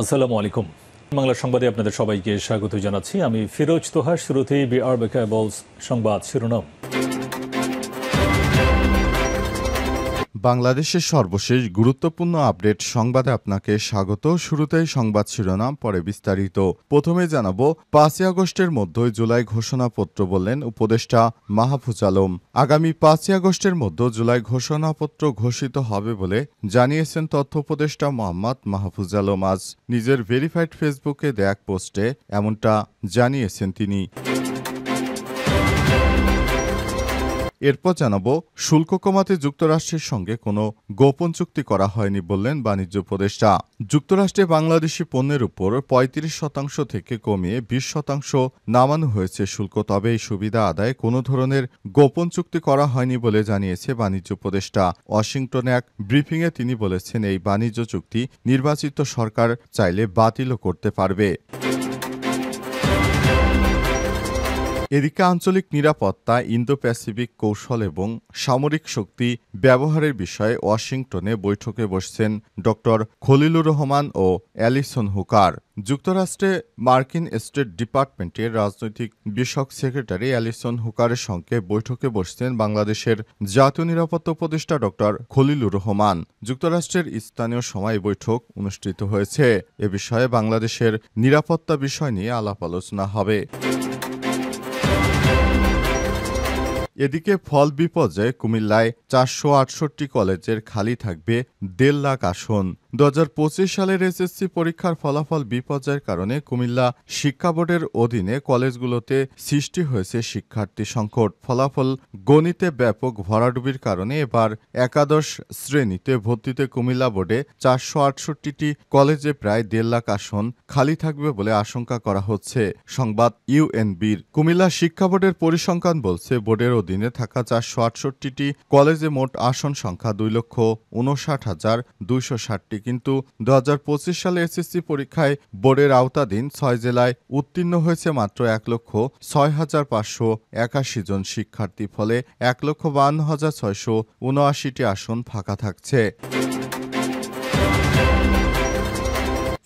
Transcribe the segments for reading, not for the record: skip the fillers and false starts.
আসসালামু আলাইকুম। বাংলা সংবাদে আপনাদের সবাইকে স্বাগত জানাচ্ছি। আমি ফিরোজ তোহা। শুরুতেই বিআর বেকাবলস সংবাদ শিরোনাম। বাংলাদেশের সর্বশেষ গুরুত্বপূর্ণ আপডেট সংবাদে আপনাকে স্বাগত। শুরুতেই সংবাদ শিরোনাম, পরে বিস্তারিত। প্রথমে জানাবো ৫ই আগস্টের মধ্যে জুলাই ঘোষণাপত্র, বললেন উপদেষ্টা মাহফুজ আলম। আগামী ৫ই আগস্টের মধ্যে জুলাই ঘোষণাপত্র ঘোষিত হবে বলে জানিয়েছেন তথ্য উপদেষ্টা মোহাম্মদ মাহফুজ আলম। আজ নিজের ভেরিফাইড ফেসবুকে দেয়া এক পোস্টে এমনটা জানিয়েছেন তিনি। এরপর জানাবো শুল্ক কমাতে যুক্তরাষ্ট্রের সঙ্গে কোনো গোপন চুক্তি করা হয়নি, বললেন বাণিজ্য উপদেষ্টা। যুক্তরাষ্ট্রে বাংলাদেশি পণ্যের উপর ৩৫% থেকে কমিয়ে ২০% নামানো হয়েছে শুল্ক। তবে এই সুবিধা আদায়ে কোনো ধরনের গোপন চুক্তি করা হয়নি বলে জানিয়েছে বাণিজ্য উপদেষ্টা। ওয়াশিংটনে এক ব্রিফিংয়ে তিনি বলেছেন, এই বাণিজ্য চুক্তি নির্বাচিত সরকার চাইলে বাতিলও করতে পারবে। এদিকে আঞ্চলিক নিরাপত্তা, ইন্দো প্যাসিফিক কৌশল এবং সামরিক শক্তি ব্যবহারের বিষয়ে ওয়াশিংটনে বৈঠকে বসছেন ড খলিলুর রহমান ও অ্যালিসন হুকার। যুক্তরাষ্ট্রে মার্কিন স্টেট ডিপার্টমেন্টের রাজনৈতিক বিষয়ক সেক্রেটারি অ্যালিসন হুকারের সঙ্গে বৈঠকে বসছেন বাংলাদেশের জাতীয় নিরাপত্তা উপদেষ্টা ড খলিলুর রহমান। যুক্তরাষ্ট্রের স্থানীয় সময় বৈঠক অনুষ্ঠিত হয়েছে। এ বিষয়ে বাংলাদেশের নিরাপত্তা বিষয় নিয়ে আলাপ আলোচনা হবে। এদিকে ফল বিপর্যয়ে কুমিল্লায় ৪৬৮ কলেজের খালি থাকবে ১.৫ লাখ আসন। ২০২৫ সালের এসএসসি পরীক্ষার ফলাফল বিপর্যয়ের কারণে কুমিল্লা শিক্ষা বোর্ডের অধীনে কলেজগুলোতে সৃষ্টি হয়েছে শিক্ষার্থী সংকট। ফলাফল গণিতে ব্যাপক ভরাডুবির কারণে এবার একাদশ শ্রেণীতে ভর্তিতে কুমিল্লা বোর্ডে ৪৬৮টি কলেজে প্রায় ১.৫ লাখ আসন খালি থাকবে বলে আশঙ্কা করা হচ্ছে। সংবাদ ইউএনবির। কুমিল্লা শিক্ষা বোর্ডের পরিসংখ্যান বলছে, বোর্ডের অধীনে থাকা ৪৬৮টি কলেজে মোট আসন সংখ্যা ২,৫৯,২৬০টি। কিন্তু ২০২৫ সালে এসএসসি পরীক্ষায় বোর্ডের আওতাধীন ৬ জেলায় উত্তীর্ণ হয়েছে মাত্র ১,০৬,৫৮১ জন শিক্ষার্থী। ফলে ১,৫২,৬৭৯টি আসন ফাঁকা থাকছে।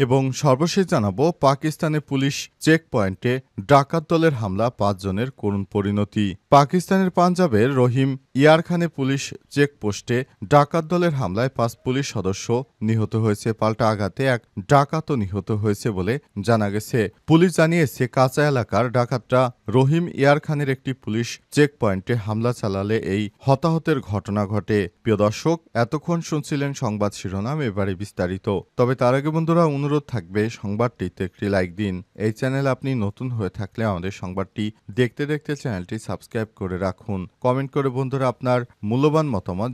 এবং সর্বশেষ জানাবো পাকিস্তানে পুলিশ চেক পয়েন্টে ডাকাত দলের হামলা, ৫ জনের করুণ পরিণতি। পাকিস্তানের পাঞ্জাবের রহিম ইয়ারখানে পুলিশ চেকপোস্টে ডাকাত দলের হামলায় ৫ পুলিশ সদস্য নিহত হয়েছে। পাল্টা আঘাতে এক ডাকাতও নিহত হয়েছে বলে জানা গেছে। পুলিশ জানিয়েছে, কাঁচা এলাকার ডাকাতরা রহিম ইয়ারখানের একটি পুলিশ চেক পয়েন্টে হামলা চালালে এই হতাহতের ঘটনা ঘটে। প্রিয় দর্শক, এতক্ষণ শুনছিলেন সংবাদ শিরোনাম, এবারে বিস্তারিত। তবে তার আগে বন্ধুরা, অনুরোধ থাকবে সংবাদটিতে একটি লাইক দিন। এই চ্যানেলে আপনি নতুন হয়ে থাকলে আমাদের সংবাদটি দেখতে দেখতে চ্যানেলটি সাবস্ক্রাইব করে রাখুন। কমেন্ট করে বন্ধুরা আপনার মূল্যবান মতামত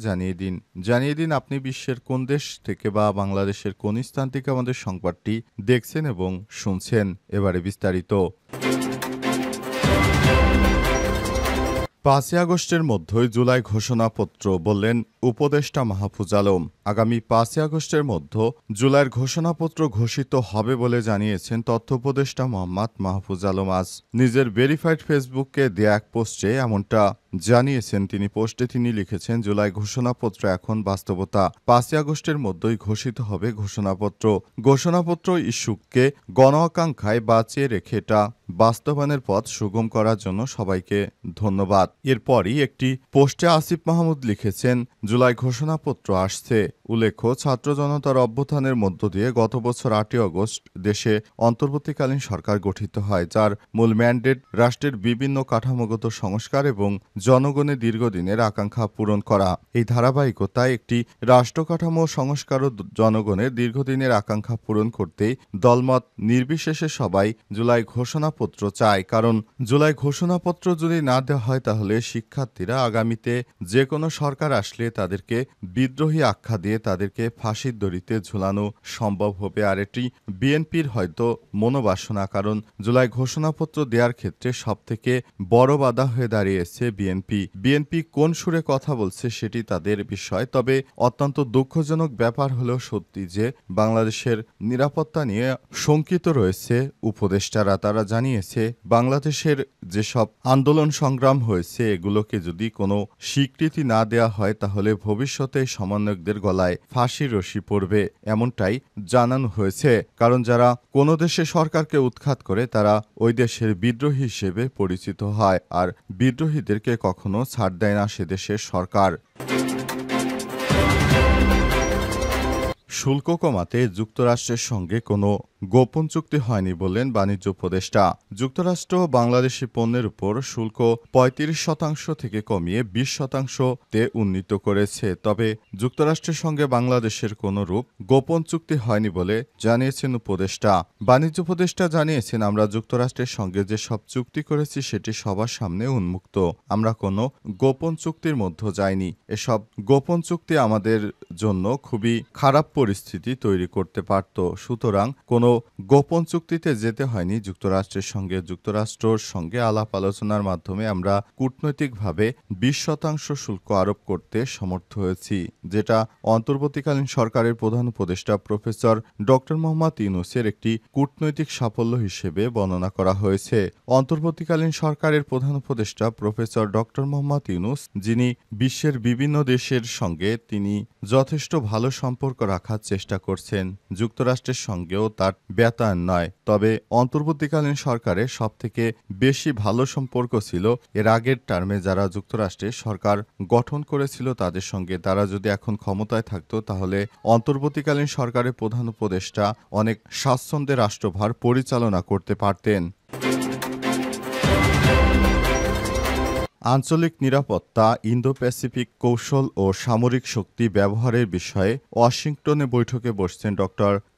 জানিয়ে দিন আপনি বিশ্বের কোন দেশ থেকে বা বাংলাদেশের কোন স্থান থেকে আমাদের সংবাদটি দেখছেন এবং শুনছেন। এবারে বিস্তারিত। ৫ই আগস্টের মধ্যেই জুলাই ঘোষণাপত্র, বললেন উপদেষ্টা মাহফুজ আলম। আগামী ৫ই আগস্টের মধ্যে জুলাইয়ের ঘোষণাপত্র ঘোষিত হবে বলে জানিয়েছেন তথ্য উপদেষ্টা মোহাম্মদ মাহফুজ আলম। আজ নিজের ভেরিফাইড ফেসবুকে দেয়া এক পোস্টে এমনটা জানিয়েছেন তিনি। পোস্টে তিনি লিখেছেন, জুলাই ঘোষণাপত্র এখন বাস্তবতা। ৫ই আগস্টের মধ্যেই ঘোষিত হবে ঘোষণাপত্র ইস্যুকে গণ আকাঙ্ক্ষায় বাঁচিয়ে রেখে এটা বাস্তবায়নের পথ সুগম করার জন্য সবাইকে ধন্যবাদ। এরপরই একটি পোস্টে আসিফ মাহমুদ লিখেছেন, জুলাই ঘোষণাপত্র আসছে। উল্লেখ্য, ছাত্র জনতার অভ্যুত্থানের মধ্য দিয়ে গত বছর ৮ই আগস্ট দেশে অন্তর্বর্তীকালীন সরকার গঠিত হয়, যার মূল ম্যান্ডেট রাষ্ট্রের বিভিন্ন কাঠামোগত সংস্কার এবং জনগণের দীর্ঘদিনের আকাঙ্ক্ষা পূরণ করা। এই ধারাবাহিকতায় একটি রাষ্ট্র কাঠামো সংস্কার ও জনগণের দীর্ঘদিনের আকাঙ্ক্ষা পূরণ করতেই দলমত নির্বিশেষে সবাই জুলাই ঘোষণাপত্র চায়। কারণ জুলাই ঘোষণাপত্র যদি না দেওয়া হয়, তাহলে শিক্ষার্থীরা আগামীতে যে কোনো সরকার আসলে তাদেরকে বিদ্রোহী আখ্যা দিয়ে তাদেরকে ফাঁসির দড়িতে ঝুলানো সম্ভব হবে। আর এটি বিএনপির হয়তো মনোবাসনা। কারণ জুলাই ঘোষণাপত্র দেওয়ার ক্ষেত্রে সবথেকে বড় বাধা হয়ে দাঁড়িয়েছে বিএনপি কোন সুরে কথা বলছে সেটি তাদের বিষয়। তবে অত্যন্ত দুঃখজনক ব্যাপার হলেও সত্যি যে বাংলাদেশের নিরাপত্তা নিয়ে শঙ্কিত রয়েছে উপদেষ্টারা। তারা জানিয়েছে, বাংলাদেশের যেসব আন্দোলন সংগ্রাম হয়েছে এগুলোকে যদি কোনো স্বীকৃতি না দেওয়া হয়, তাহলে ভবিষ্যতে সমন্বয়কদের গলায় ফাঁসির রশি পড়বে এমনটাই জানানো হয়েছে। কারণ যারা কোনো দেশে সরকারকে উৎখাত করে তারা ওই দেশের বিদ্রোহী হিসেবে পরিচিত হয়, আর বিদ্রোহীদেরকে কখনো ছাড় দেয় না সে দেশের সরকার। শুল্ক কমাতে যুক্তরাষ্ট্রের সঙ্গে কোনো গোপন চুক্তি হয়নি বললেন বাণিজ্য উপদেষ্টা। যুক্তরাষ্ট্র বাংলাদেশি পণ্যের উপর শুল্ক ৩৫% থেকে কমিয়ে ২০%তে উন্নীত করেছে। তবে যুক্তরাষ্ট্রের সঙ্গে বাংলাদেশের কোনো রূপ গোপন চুক্তি হয়নি বলে জানিয়েছেন উপদেষ্টা। বাণিজ্য উপদেষ্টা জানিয়েছেন, আমরা যুক্তরাষ্ট্রের সঙ্গে যেসব চুক্তি করেছি সেটি সবার সামনে উন্মুক্ত। আমরা কোনো গোপন চুক্তির মধ্যে যাইনি। এসব গোপন চুক্তি আমাদের জন্য খুবই খারাপ পরিস্থিতি তৈরি করতে পারত। সুতরাং কোনো গোপন চুক্তিতে যেতে হয়নি যুক্তরাষ্ট্রের সঙ্গে। যুক্তরাষ্ট্রের সঙ্গে আলাপ আলোচনার মাধ্যমে আমরা কূটনৈতিকভাবে ২০% শুল্ক আরোপ করতে সমর্থ হয়েছি, যেটা অন্তর্বর্তীকালীন সরকারের প্রধান উপদেষ্টা প্রফেসর ড. মোহাম্মদ ইউনূসের একটি কূটনৈতিক সাফল্য হিসেবে বর্ণনা করা হয়েছে। অন্তর্বর্তীকালীন সরকারের প্রধান উপদেষ্টা প্রফেসর ড. মোহাম্মদ ইউনূস, যিনি বিশ্বের বিভিন্ন দেশের সঙ্গে তিনি যথেষ্ট ভালো সম্পর্ক রাখার চেষ্টা করছেন, যুক্তরাষ্ট্রের সঙ্গেও তার ব্যতায়ন নয়। তবে অন্তর্বর্তীকালীন সরকারের সবথেকে বেশি ভালো সম্পর্ক ছিল এর আগের টার্মে যারা যুক্তরাষ্ট্রের সরকার গঠন করেছিল তাদের সঙ্গে। তারা যদি এখন ক্ষমতায় থাকতো তাহলে অন্তর্বর্তীকালীন সরকারের প্রধান উপদেষ্টা অনেক স্বাচ্ছন্দ্যে রাষ্ট্রভার পরিচালনা করতে পারতেন। আঞ্চলিক নিরাপত্তা, ইন্দো প্যাসিফিক কৌশল ও সামরিক শক্তি ব্যবহারের বিষয়ে ওয়াশিংটনে বৈঠকে বসছেন ড.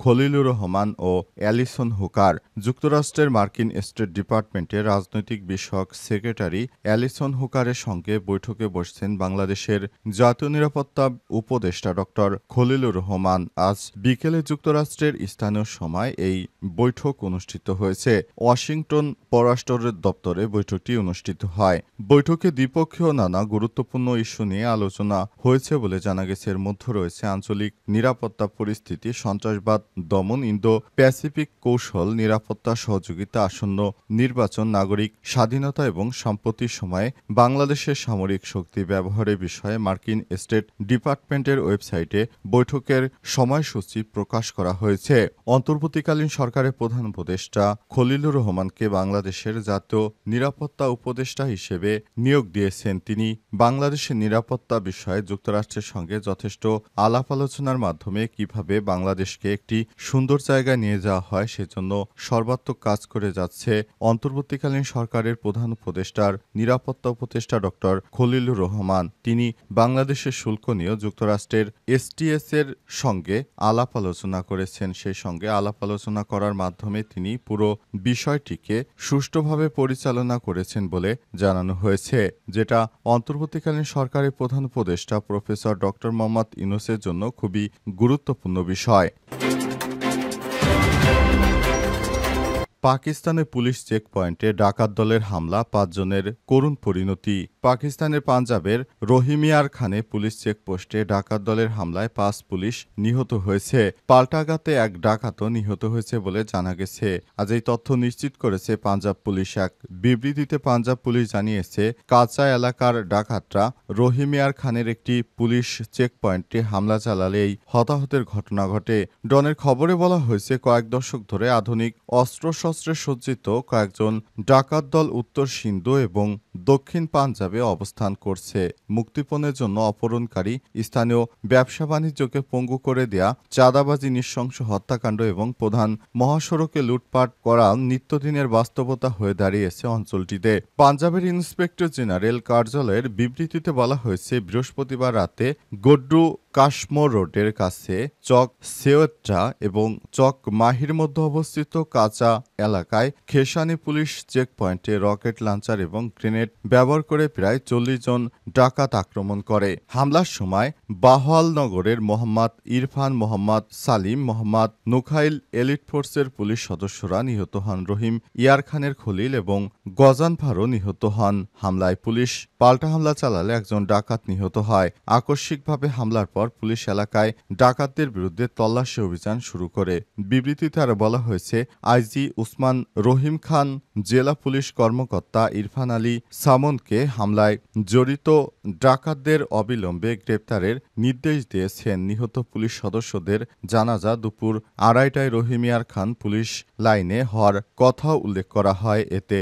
খলিলুর রহমান ও অ্যালিসন হুকার। যুক্তরাষ্ট্রের মার্কিন স্টেট ডিপার্টমেন্টের রাজনৈতিক বিষয়ক সেক্রেটারি অ্যালিসন হুকারের সঙ্গে বৈঠকে বসছেন বাংলাদেশের জাতীয় নিরাপত্তা উপদেষ্টা ড. খলিলুর রহমান। আজ বিকেলে যুক্তরাষ্ট্রের স্থানীয় সময় এই বৈঠক অনুষ্ঠিত হয়েছে। ওয়াশিংটন পররাষ্ট্র দপ্তরে বৈঠকটি অনুষ্ঠিত হয়। বৈঠকে দ্বিপক্ষীয় নানা গুরুত্বপূর্ণ ইস্যু নিয়ে আলোচনা হয়েছে বলে জানা গেছে। এর মধ্যে রয়েছে আঞ্চলিক নিরাপত্তা পরিস্থিতি, সন্ত্রাসবাদ দমন, ইন্দো প্যাসিফিক কৌশল, নিরাপত্তা সহযোগিতা, আসন্ন নির্বাচন, নাগরিক স্বাধীনতা এবং সম্প্রতির সময়ে বাংলাদেশের সামরিক শক্তি ব্যবহারের বিষয়ে মার্কিন স্টেট ডিপার্টমেন্টের ওয়েবসাইটে বৈঠকের সময়সূচি প্রকাশ করা হয়েছে। অন্তর্বর্তীকালীন সরকারের প্রধান উপদেষ্টা খলিলুর রহমানকে বাংলাদেশের জাতীয় নিরাপত্তা উপদেষ্টা হিসেবে নিয়োগ দিয়েছেন। তিনি বাংলাদেশের নিরাপত্তা বিষয়ে যুক্তরাষ্ট্রের সঙ্গে যথেষ্ট আলাপ আলোচনার মাধ্যমে কিভাবে বাংলাদেশকে একটি সুন্দর জায়গায় নিয়ে যাওয়া হয় সেজন্য সর্বাত্মক কাজ করে যাচ্ছে অন্তর্বর্তীকালীন সরকারের প্রধান উপদেষ্টার নিরাপত্তা উপদেষ্টা ড. খলিলুর রহমান। তিনি বাংলাদেশের শুল্ক নিয়েও যুক্তরাষ্ট্রের এসটিএস এর সঙ্গে আলাপ আলোচনা করেছেন। সেই সঙ্গে আলাপ আলোচনা করার মাধ্যমে তিনি পুরো বিষয়টিকে সুষ্ঠুভাবে পরিচালনা করেছেন বলে জানানো হয়েছে, যেটা অন্তর্বর্তীকালীন সরকারের প্রধান উপদেষ্টা প্রফেসর ড. মোহাম্মদ ইউনূসের জন্য খুবই গুরুত্বপূর্ণ বিষয়। পাকিস্তানের পুলিশ চেকপয়েন্টে ডাকাত দলের হামলা, ৫ জনের করুণ পরিণতি। পাকিস্তানের পাঞ্জাবের রহিমিয়ার খানে পুলিশ চেকপোস্টে ডাকাত দলের হামলায় ৫ পুলিশ নিহত হয়েছে। পাল্টাঘাতে এক ডাকাতও নিহত হয়েছে বলে জানা গেছে। আজ এই তথ্য নিশ্চিত করেছে পাঞ্জাব পুলিশ। এক বিবৃতিতে পাঞ্জাব পুলিশ জানিয়েছে, কাঁচা এলাকার ডাকাতরা রহিমিয়ার খানের একটি পুলিশ চেকপয়েন্টে হামলা চালালে এই হতাহতের ঘটনা ঘটে। ডনের খবরে বলা হয়েছে, কয়েক দশক ধরে আধুনিক অস্ত্রশস্ত্রে সজ্জিত কয়েকজন ডাকাত দল উত্তর সিন্ধু এবং দক্ষিণ পাঞ্জাবে অবস্থান করছে। মুক্তিপণের জন্য অপহরণকারী, স্থানীয় ব্যবসা বাণিজ্যকে পঙ্গু করে দেয়া, চাঁদাবাজি, নৃশংস হত্যাকাণ্ড এবং প্রধান মহাসড়কে লুটপাট করা নিত্যদিনের বাস্তবতা হয়ে দাঁড়িয়েছে অঞ্চলটিতে। পাঞ্জাবের ইন্সপেক্টর জেনারেল কার্যালয়ের বিবৃতিতে বলা হয়েছে, বৃহস্পতিবার রাতে গড্ডু কাশমোর রোডের কাছে চক সেওয়েট্রা এবং চক মাহির মধ্যে অবস্থিত কাঁচা এলাকায় খেসানি পুলিশ চেকপয়েন্টে রকেট লঞ্চার এবং গ্রেনেড ব্যবহার করে প্রায় ৪০ জন ডাকাত আক্রমণ করে। হামলার সময় বাহওয়ালনগরের মোহাম্মদ ইরফান, মোহাম্মদ সালিম, মোহাম্মদ নুখাইল এলিট ফোর্সের পুলিশ সদস্যরা নিহত হন। রহিম ইয়ার খানের খলিল এবং গজানফারও নিহত হন। হামলায় পুলিশ পাল্টা হামলা চালালে একজন ডাকাত নিহত হয়। আকস্মিকভাবে হামলার পর পুলিশ এলাকায় ডাকাতদের বিরুদ্ধে তল্লাশি অভিযান শুরু করে। বিবৃতিতে আরও বলা হয়েছে, আইজি উসমান রহিম খান, জেলা পুলিশ কর্মকর্তা ইরফান আলী সামনকে হামলায় জড়িত ডাকাতদের অবিলম্বে গ্রেপ্তারের নির্দেশ দিয়েছেন। নিহত পুলিশ সদস্যদের জানাজা দুপুর 2:30টায় রহিমিয়ার খান পুলিশ লাইনে হওয়ার কথা উল্লেখ করা হয়। এতে